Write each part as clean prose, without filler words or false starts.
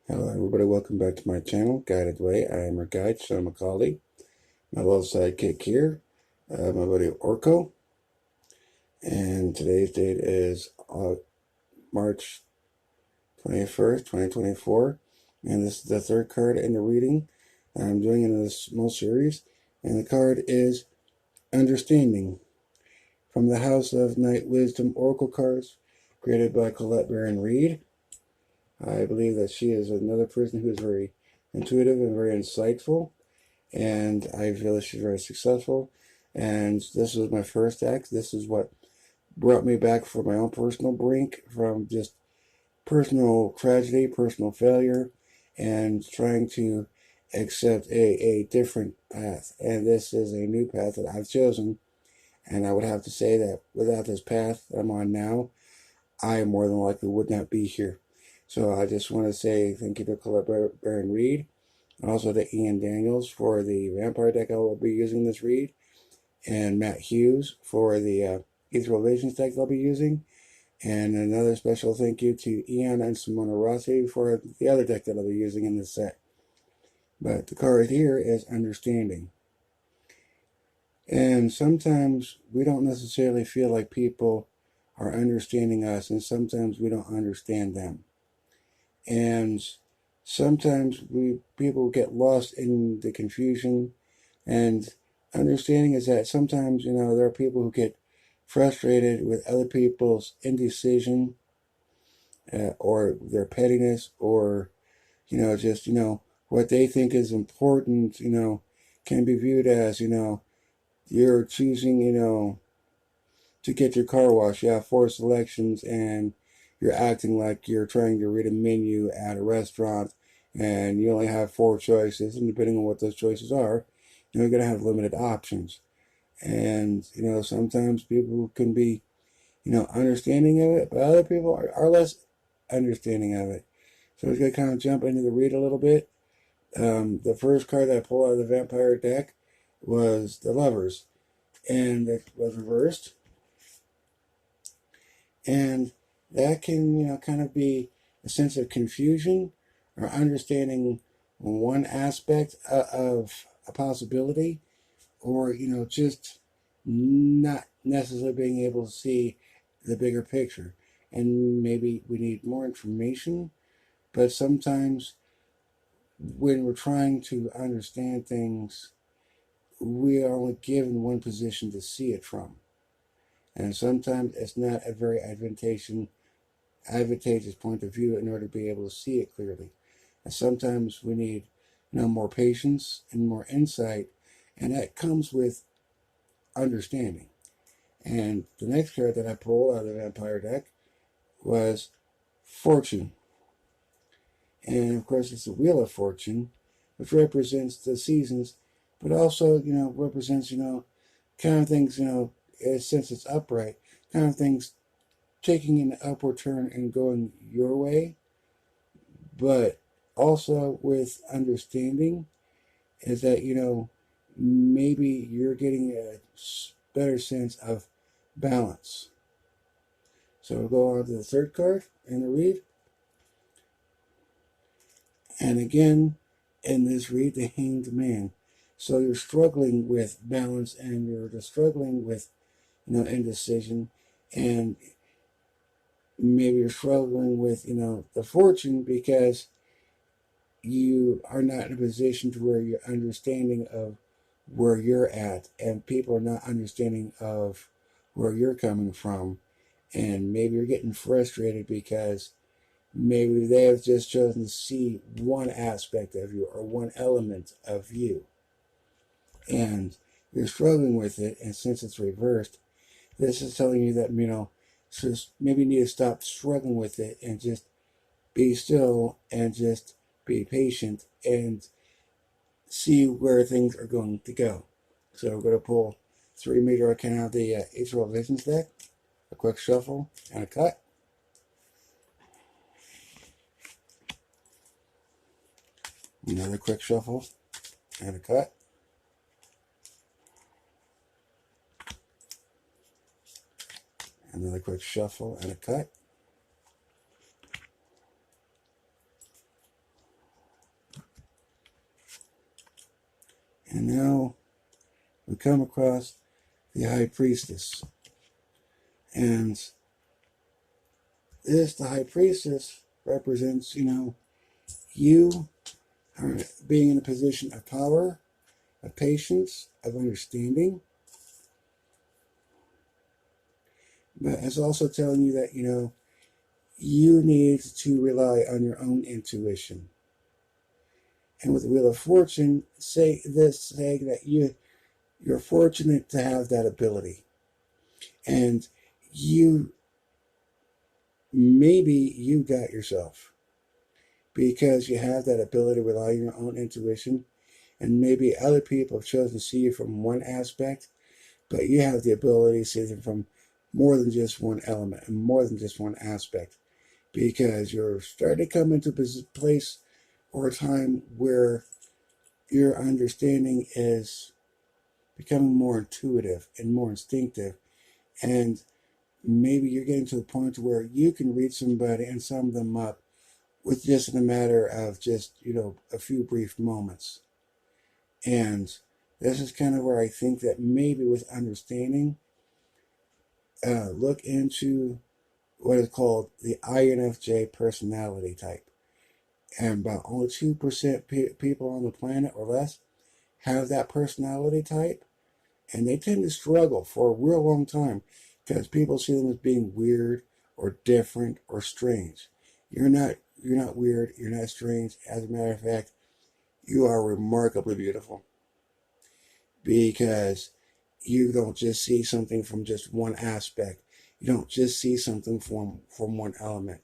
Hello everybody, welcome back to my channel, Guided Way. I am your guide, Sean McCauley. My little sidekick here, my buddy Orko. And today's date is March 21st, 2024. And this is the third card in the reading that I'm doing in this small series. And the card is Understanding from the House of Night Wisdom Oracle cards, created by Colette Baron-Reid. I believe that she is another person who is very intuitive and very insightful, and I feel that she's very successful. And this was my first deck. This is what brought me back from my own personal brink, from just personal tragedy, personal failure, and trying to accept a different path. And this is a new path that I've chosen. And I would have to say that without this path that I'm on now, I more than likely would not be here. So I just want to say thank you to Colette Baron-Reid, and also to Ian Daniels for the vampire deck I will be using this read, and Matt Hughes for the Ethereal Visions deck I'll be using. And another special thank you to Ian and Simona Rossi for the other deck that I'll be using in this set. But the card here is Understanding. And sometimes we don't necessarily feel like people are understanding us, and sometimes we don't understand them. And sometimes people get lost in the confusion. And understanding is that sometimes, there are people who get frustrated with other people's indecision, or their pettiness, or just what they think is important, can be viewed as, you're choosing, to get your car washed. You have four selections, and you're acting like you're trying to read a menu at a restaurant, and you only have four choices, and depending on what those choices are, you're going to have limited options. And sometimes people can be understanding of it, but other people are less understanding of it. So we're going to kind of jump into the read a little bit. The first card that I pulled out of the vampire deck was the Lovers, and it was reversed. And that can, kind of be a sense of confusion or understanding one aspect of a possibility, or, just not necessarily being able to see the bigger picture. And maybe we need more information, but sometimes when we're trying to understand things, we are only given one position to see it from. And sometimes it's not a very advantageous point of view in order to be able to see it clearly. And sometimes we need, more patience and more insight, and that comes with understanding. And the next card that I pulled out of the vampire deck was Fortune. And of course, it's the Wheel of Fortune, which represents the seasons, but also, represents, kind of things, since it's upright, kind of things taking an upward turn and going your way, but also with understanding is that, maybe you're getting a better sense of balance. So we'll go on to the third card in the read. And again, in this read, the Hanged Man. So you're struggling with balance, and you're just struggling with, indecision, and maybe you're struggling with, the fortune, because you are not in a position to where you're understanding of where you're at, and people are not understanding of where you're coming from. And maybe you're getting frustrated because maybe they have just chosen to see one aspect of you or one element of you, and you're struggling with it. And since it's reversed, this is telling you that, just maybe you need to stop struggling with it and just be still and just be patient and see where things are going to go. So we're going to pull 3 major arcana out of the Ethereal Visions deck, a quick shuffle, and a cut. Another quick shuffle and a cut. Another quick shuffle and a cut. And now we come across the High Priestess. And the High Priestess represents, you are being in a position of power, of patience, of understanding. But it's also telling you that, you need to rely on your own intuition. And with the Wheel of Fortune, saying that you're fortunate to have that ability. And maybe you got yourself because you have that ability to rely on your own intuition. And maybe other people have chosen to see you from one aspect, but you have the ability to see them from more than just one element and more than just one aspect, because you're starting to come into a place or a time where your understanding is becoming more intuitive and more instinctive. And maybe you're getting to the point where you can read somebody and sum them up with just in a matter of just, a few brief moments. And this is kind of where I think that maybe with understanding, look into what is called the INFJ personality type. And about only 2% people on the planet or less have that personality type. And they tend to struggle for a real long time because people see them as being weird or different or strange. You're not weird, you're not strange. As a matter of fact, you are remarkably beautiful, because you don't just see something from just one aspect. You don't just see something from one element.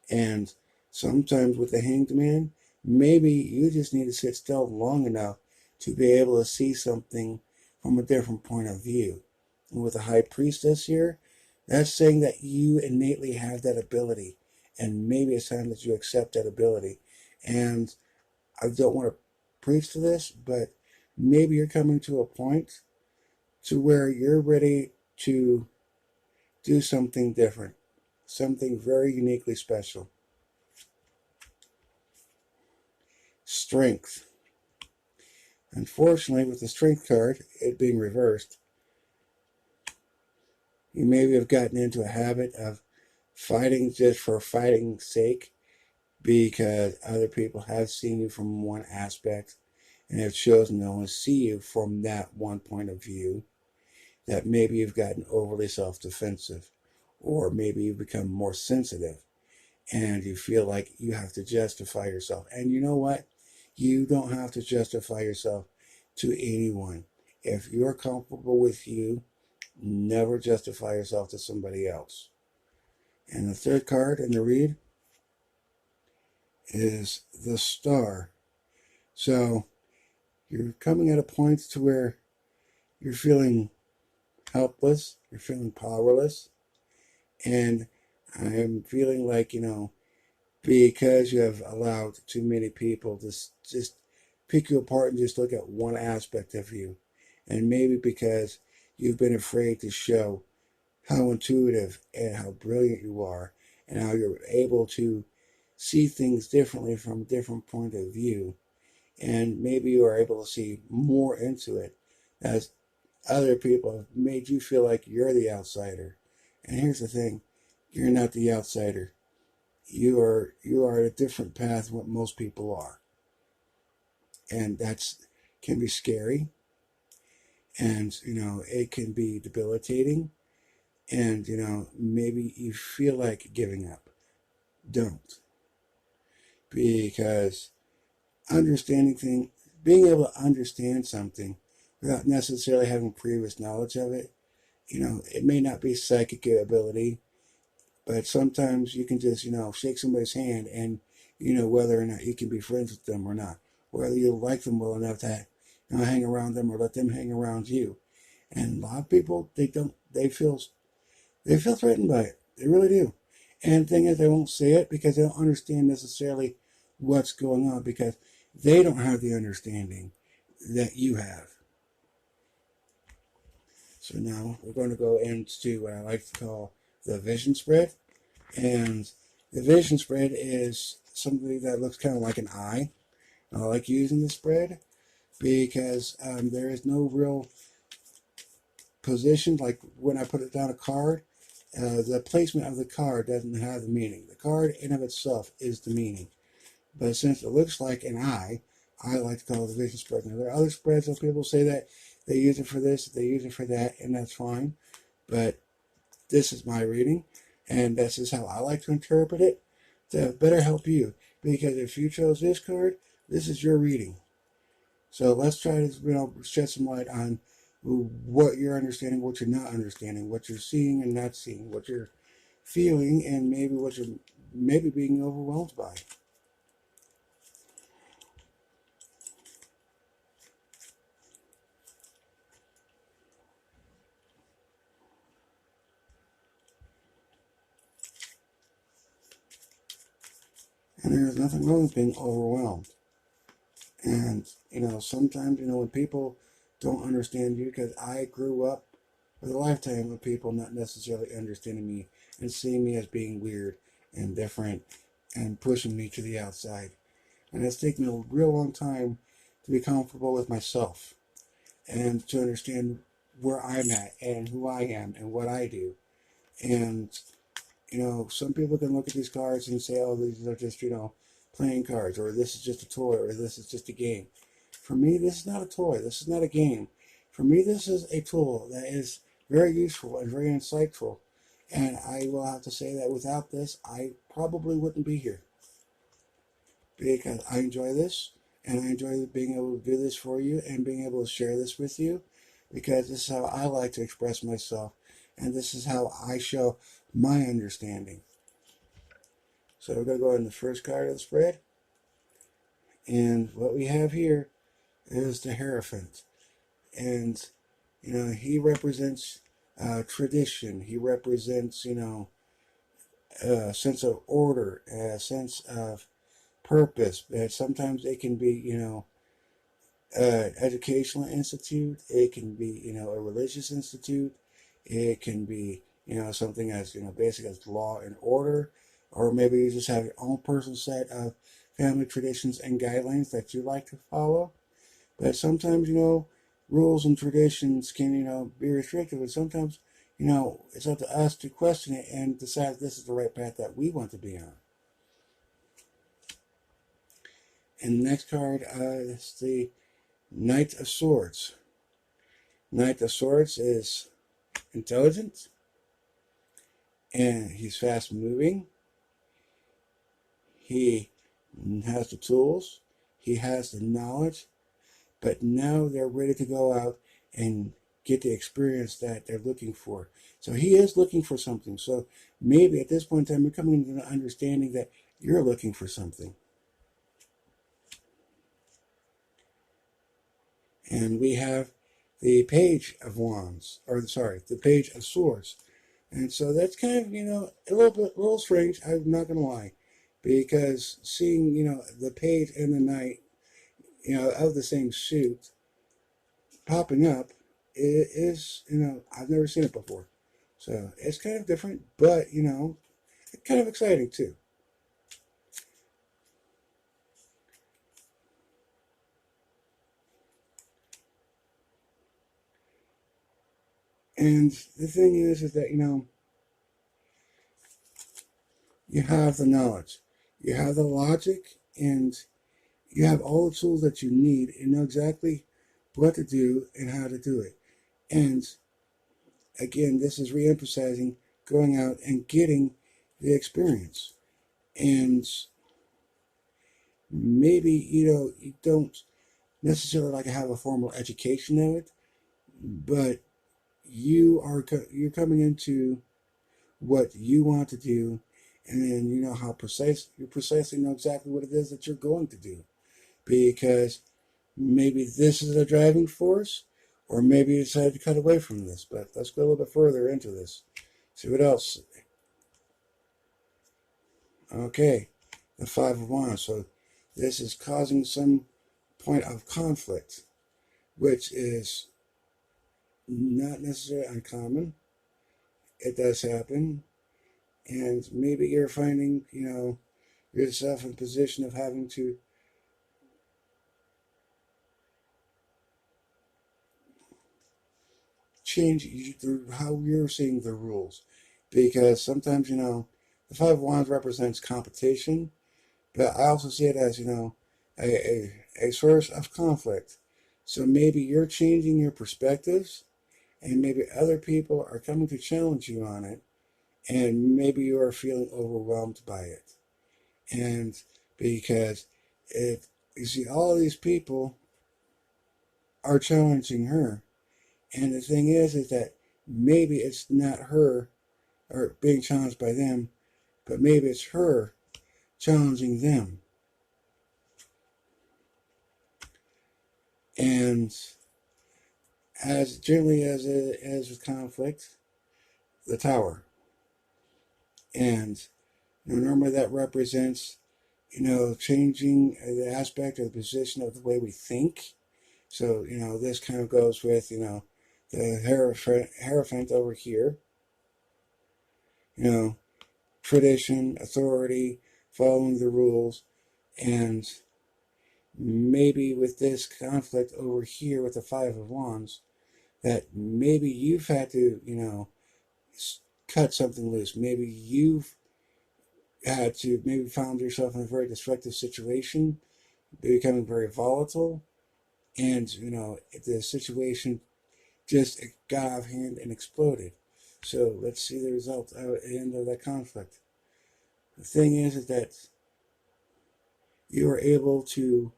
And sometimes with the Hanged Man, maybe you just need to sit still long enough to be able to see something from a different point of view. And with the High Priestess here, that's saying that you innately have that ability. And maybe it's time that you accept that ability. And I don't want to preach to this, but maybe you're coming to a point to where you're ready to do something different, something very uniquely special. Strength. Unfortunately, with the Strength card, it being reversed, you maybe have gotten into a habit of fighting just for fighting's sake, because other people have seen you from one aspect and have chosen to only see you from that one point of view. That maybe you've gotten overly self-defensive, or maybe you've become more sensitive and you feel like you have to justify yourself. And you know what? You don't have to justify yourself to anyone. If you're comfortable with you, never justify yourself to somebody else. And the third card in the read is the Star. So you're coming at a point to where you're feeling helpless, you're feeling powerless, and I'm feeling like, because you have allowed too many people to just pick you apart and just look at one aspect of you. And maybe because you've been afraid to show how intuitive and how brilliant you are, and how you're able to see things differently from a different point of view. And maybe you are able to see more into it, as other people have made you feel like you're the outsider. And here's the thing, you're not the outsider. You are at a different path than what most people are. And that's can be scary, and it can be debilitating, and maybe you feel like giving up. Don't. Because being able to understand something without necessarily having previous knowledge of it, it may not be psychic ability, but sometimes you can just, shake somebody's hand and whether or not you can be friends with them or not, whether you like them well enough to hang around them or let them hang around you. And a lot of people, they feel threatened by it. They really do. And the thing is, they won't say it because they don't understand necessarily what's going on, because they don't have the understanding that you have. So now we're going to go into what I like to call the vision spread. And the vision spread is something that looks kind of like an eye. I like using the spread because there is no real position. Like when I put it down a card, the placement of the card doesn't have the meaning. The card in of itself is the meaning. But since it looks like an eye, I like to call it a vision spread. Now, there are other spreads that people say that they use it for this, they use it for that, and that's fine. But this is my reading, and this is how I like to interpret it to better help you. Because if you chose this card, this is your reading. So let's try to shed some light on what you're understanding, what you're not understanding, what you're seeing and not seeing, what you're feeling, and maybe what you're maybe being overwhelmed by. And there's nothing wrong with being overwhelmed. And, sometimes, when people don't understand you, because I grew up with a lifetime of people not necessarily understanding me and seeing me as being weird and different and pushing me to the outside. And it's taken a real long time to be comfortable with myself and to understand where I'm at and who I am and what I do. And, some people can look at these cards and say, oh, these are just, playing cards, or this is just a toy, or this is just a game. For me, this is not a toy. This is not a game. For me, this is a tool that is very useful and very insightful. And I will have to say that without this, I probably wouldn't be here. Because I enjoy this, and I enjoy being able to do this for you and being able to share this with you, because this is how I like to express myself, and this is how I show my understanding. So we're going to go in the first card of the spread, and what we have here is the Hierophant. And, he represents tradition. He represents, a sense of order, a sense of purpose. Sometimes it can be, educational institute. It can be, a religious institute. It can be, something as, basic as law and order. Or maybe you just have your own personal set of family traditions and guidelines that you like to follow. But sometimes, rules and traditions can, be restrictive. And sometimes, it's up to us to question it and decide if this is the right path that we want to be on. And the next card is the Knight of Swords. Knight of Swords is intelligent, and he's fast moving. He has the tools, he has the knowledge, but now they're ready to go out and get the experience that they're looking for. So he is looking for something. So maybe at this point in time, you're coming into the understanding that you're looking for something. And we have the Page of Wands, the Page of Swords. And so that's kind of, a little strange, I'm not going to lie. Because seeing, the Page and the Knight, of the same suit popping up, it is, I've never seen it before. So it's kind of different, but, it's kind of exciting too. And the thing is that, you have the knowledge, you have the logic, and you have all the tools that you need and know exactly what to do and how to do it. And again, this is re-emphasizing going out and getting the experience. And maybe, you don't necessarily like to have a formal education of it, but you're coming into what you want to do, and then you know how you precisely know exactly what it is that you're going to do, because maybe this is a driving force, or maybe you decided to cut away from this. But let's go a little bit further into this, see what else. Okay, the Five of Wands. So this is causing some point of conflict, which is not necessarily uncommon. It does happen. And maybe you're finding, yourself in a position of having to change how you're seeing the rules. Because sometimes, the Five of Wands represents competition, but I also see it as, a source of conflict. So maybe you're changing your perspectives, and maybe other people are coming to challenge you on it, and maybe you are feeling overwhelmed by it. And because you see, all these people are challenging her. And the thing is that maybe it's not her or being challenged by them, but maybe it's her challenging them. And as generally as with conflict, the Tower. And normally that represents, changing the aspect or the position of the way we think. So, this kind of goes with, the Hierophant over here. Tradition, authority, following the rules, and maybe with this conflict over here with the Five of Wands, that maybe you've had to, cut something loose. Maybe you've had to, maybe found yourself in a very destructive situation, becoming very volatile, and, the situation just got out of hand and exploded. So let's see the result at the end of that conflict. The thing is that you are able to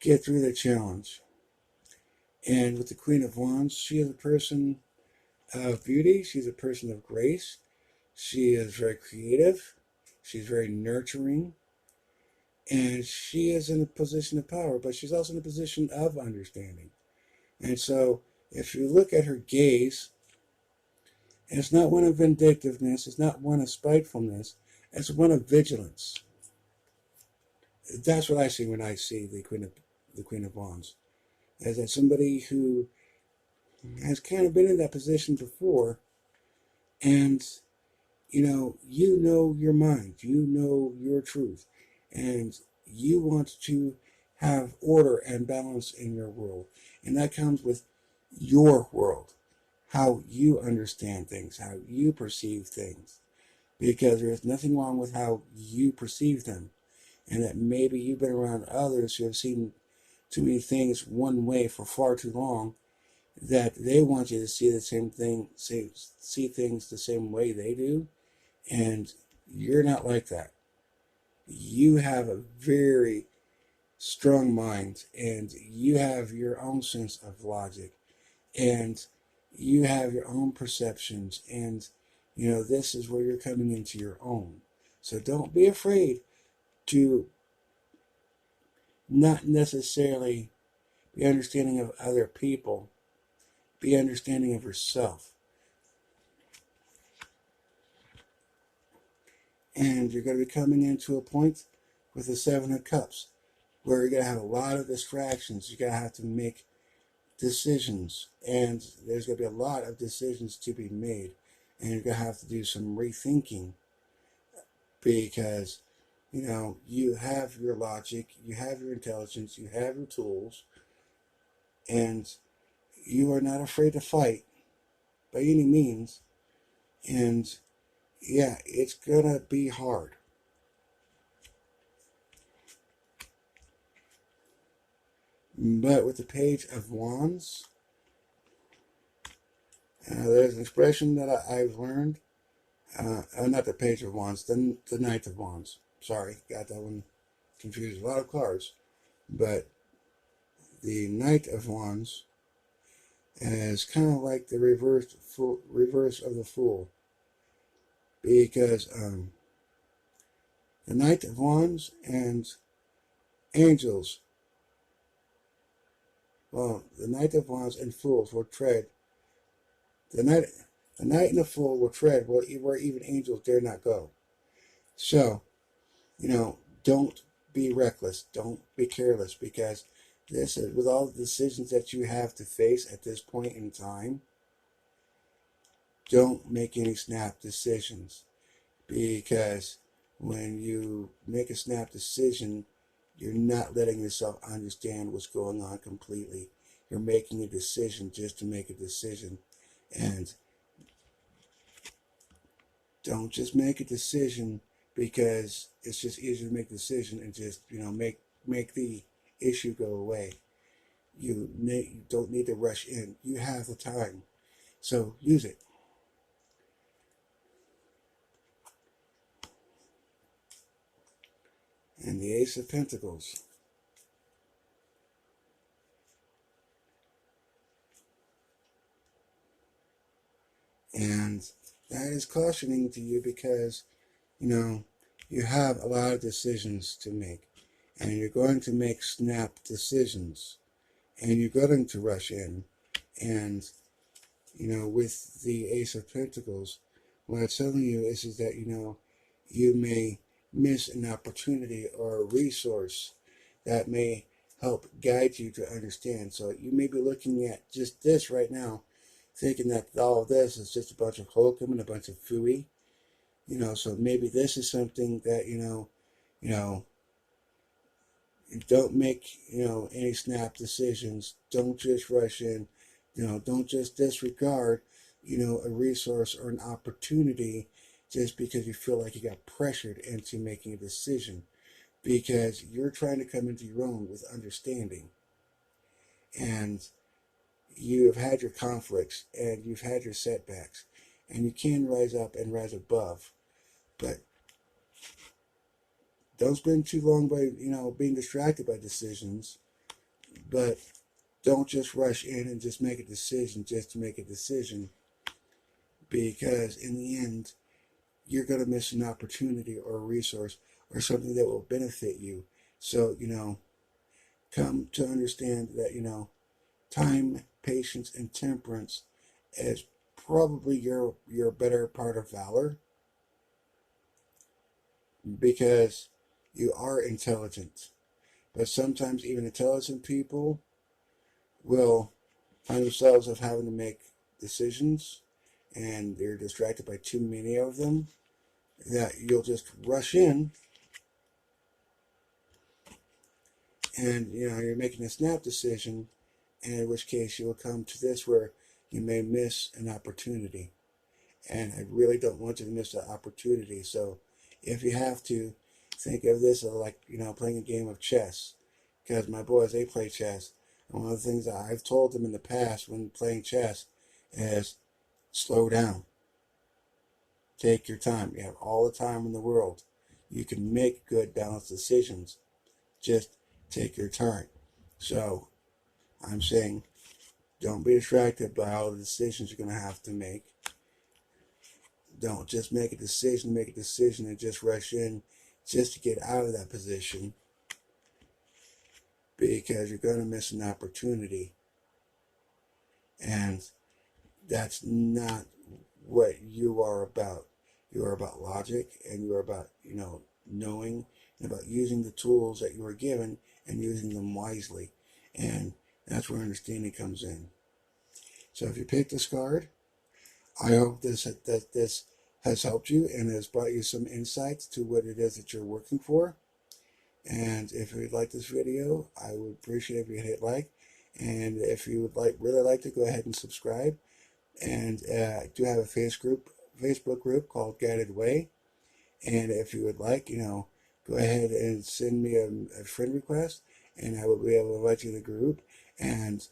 get through the challenge. And with the Queen of Wands, she is a person of beauty. She's a person of grace. She is very creative. She's very nurturing. And she is in a position of power, but she's also in a position of understanding. And so if you look at her gaze, it's not one of vindictiveness, it's not one of spitefulness, it's one of vigilance. That's what I see when I see the Queen of Wands. As that somebody who has kind of been in that position before, and you know your mind, you know your truth, and you want to have order and balance in your world. And that comes with your world, how you understand things, how you perceive things, because there's nothing wrong with how you perceive them. And that maybe you've been around others who have seen too many things one way for far too long, that they want you to see the same thing, see things the same way they do, and you're not like that. You have a very strong mind, and you have your own sense of logic, and you have your own perceptions, and this is where you're coming into your own. So don't be afraid to not necessarily be understanding of other people, be understanding of yourself. And you're going to be coming into a point with the Seven of Cups where you're going to have a lot of distractions. You're going to have to make decisions, and there's going to be a lot of decisions to be made, and you're going to have to do some rethinking, because you have your logic, you have your intelligence, you have your tools, and you are not afraid to fight by any means. And yeah, it's gonna be hard. But with the Page of Wands, there's an expression that I've learned. Not the Page of Wands, the Knight of Wands. Sorry, got that one confused. A lot of cards. But the Knight of Wands is kind of like the reverse of the Fool. Because the Knight of Wands and angels, well, the Knight of Wands and fools will tread. The knight and the fool will tread where even angels dare not go. So, don't be reckless. Don't be careless, because this is, with all the decisions that you have to face at this point in time, don't make any snap decisions, because when you make a snap decision, you're not letting yourself understand what's going on completely. You're making a decision just to make a decision. And don't just make a decision because it's just easier to make a decision and just, make the issue go away. You don't need to rush in. You have the time, so use it. And the Ace of Pentacles. And that is cautioning to you because, you have a lot of decisions to make. And you're going to make snap decisions. And you're going to rush in. And, with the Ace of Pentacles, what it's telling you is that, you may miss an opportunity or a resource that may help guide you to understand. So you may be looking at just this right now, thinking that all of this is just a bunch of hokum and a bunch of phooey. So maybe this is something that, don't make, any snap decisions. Don't just rush in. Don't just disregard, a resource or an opportunity just because you feel like you got pressured into making a decision. Because you're trying to come into your own with understanding. And you've had your conflicts and you've had your setbacks. And you can rise up and rise above. But don't spend too long by, being distracted by decisions. But don't just rush in and just make a decision just to make a decision. Because in the end, you're going to miss an opportunity or a resource or something that will benefit you. So, come to understand that, time, patience, and temperance is probably your better part of valor, because you are intelligent. But sometimes even intelligent people will find themselves of having to make decisions and they're distracted by too many of them, that you'll just rush in and you're making a snap decision, and in which case you will come to this where you may miss an opportunity. And I really don't want you to miss that opportunity. So if you have to, think of this as like, playing a game of chess. Because my boys, they play chess. And one of the things that I've told them in the past when playing chess is slow down. Take your time. You have all the time in the world. You can make good, balanced decisions. Just take your time. So I'm saying, don't be distracted by all the decisions you're going to have to make. Don't just make a decision and just rush in just to get out of that position, because you're going to miss an opportunity. And that's not what you are about. You are about logic, and you are about, knowing, and about using the tools that you were given and using them wisely. And that's where understanding comes in. So if you pick this card, I hope that this has helped you and has brought you some insights to what it is that you're working for. And if you'd like this video, I would appreciate if you hit like. And if you would really like to, go ahead and subscribe. And I do have a Facebook group called Guided Way. And if you would like, go ahead and send me a friend request, and I will be able to invite you to the group. And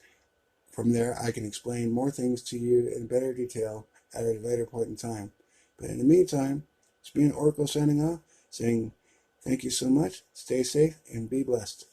from there, I can explain more things to you in better detail at a later point in time. But in the meantime, it's been Oracle signing off, saying thank you so much, stay safe, and be blessed.